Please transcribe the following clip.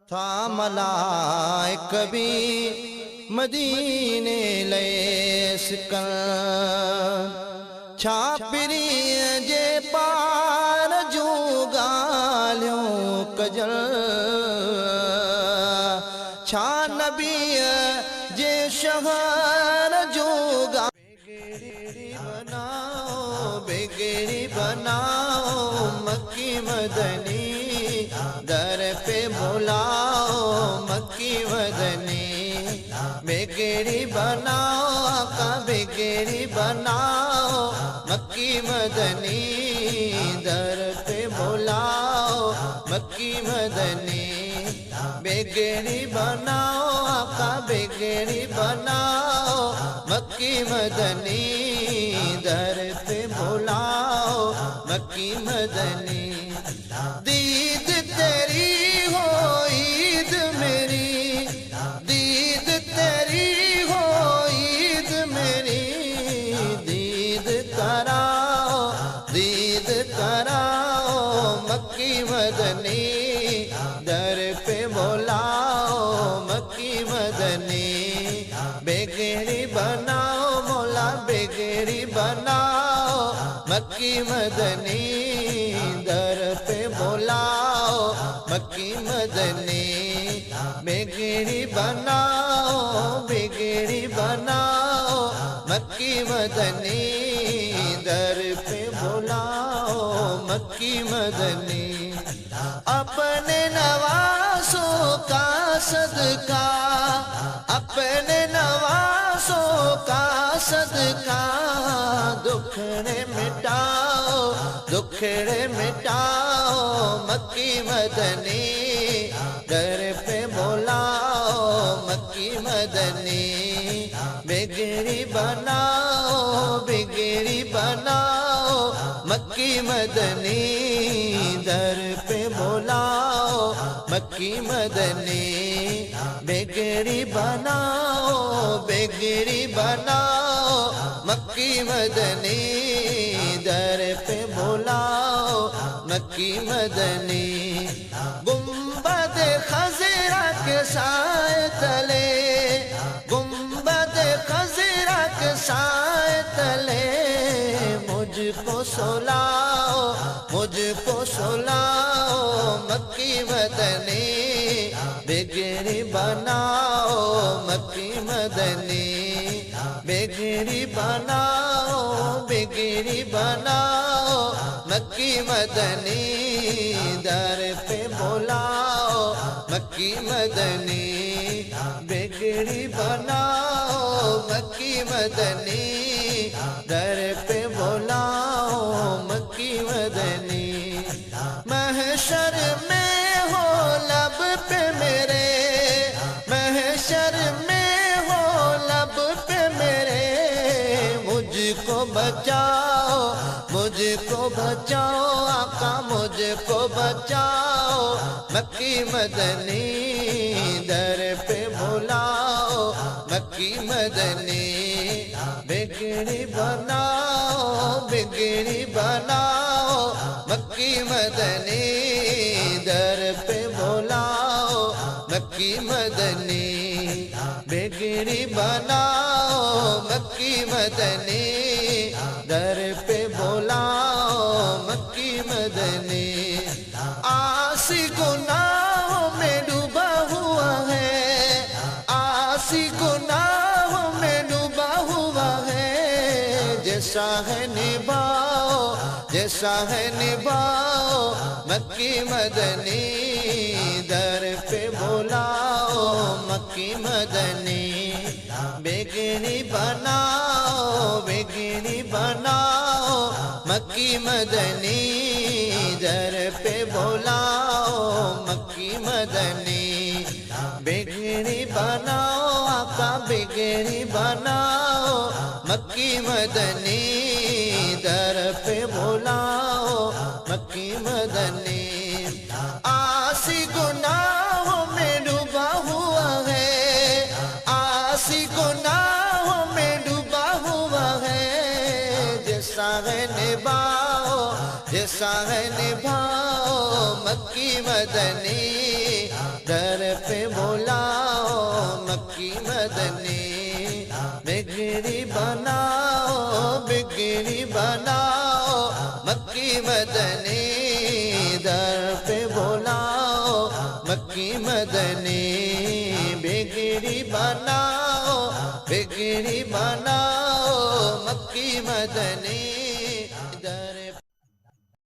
تھا ملائک بھی مدینے لیس کر چھاپری جے پار جو گالیوں کجل چھا نبی جے شہر جو گا بگڑی بناؤ مکی مدنی در پہ بلاؤ مکی مدنی بگڑی بناؤ آقا بگڑی بناؤ مکی مدنی در پہ بلاؤ مکی مدنی بگڑی بناؤ آقا بگڑی بناؤ مکی مدنی در پہ بلاؤ مکی مدنی دید تیری ہو عید میری دید تیری ہو عید میری دید کراؤ مکی مدنی در پہ بلاؤ مکی مدنی بگڑی بناؤ مولا بگڑی بناؤ مکی مدنی در پہ بلاؤ مکی مدنی بگڑی بناؤ بگڑی بناؤ مکی مدنی در پہ بلاؤ مکی مدنی اپنے نوازوں کا صدقہ اپنے نوازوں کا صدقہ دکھڑے مٹاؤ مکی مدنی در پہ بلاؤ مکی مدنی بگڑی بناؤ بگڑی بناؤ مکی مدنی در پہ بلاؤ مکی مدنی بگڑی بناؤ بگڑی بناؤ مکی مدنی در پہ بلاؤ مکی مدنی گنبد خضرا کے سائے تلے گنبد خضرا کے سائے تلے مجھ کو سلاؤ مکی مدنی بگڑی بناؤ مکی مدنی بگڑی بناؤ بگڑی بناؤ مکی مدنی در پہ بلاؤ مکی مدنی بگڑی بناؤ مکی مدنی در پہ بلاؤ مکی مدنی محشر میں ہو لب پہ میرے محشر میں ہو لب پہ میرے مجھ کو بچاؤ آقا مجھ کو بچاؤ مکی مدنی در پہ بلاؤ مکی مدنی بگڑی بناؤ بگڑی بناؤ مکی مدنی در پہ بلاؤ مکی مدنی بگڑی بناؤ مکی مدنی در پہ بلاؤ مکی مدنی آسی گناہوں میں ڈوبا ہوا ہے آسی گناہوں میں ڈوبا ہوا ہے جیسا ہے نبھاؤ مکی مدنی در پہ بلاؤ مکی مدنی بگڑی بناؤ بگڑی بناؤ مکی مدنی در پہ بلاؤ مکی مدنی بگڑی بناؤ آقا بگڑی بناؤ مکی مدنی در پہ بلاؤ مکی مدنی آسی گناہوں میں ڈوبا ہوا ہے آسی گناہوں میں ڈوبا ہوا ہے جیسا ہے نبھاؤ مکی مدنی در مدنی بگڑی بناؤ بگڑی بناؤ مکی مدنی در پہ بلاؤ مکی مدنی بگڑی بناؤ بگڑی بناؤ مکی مدنی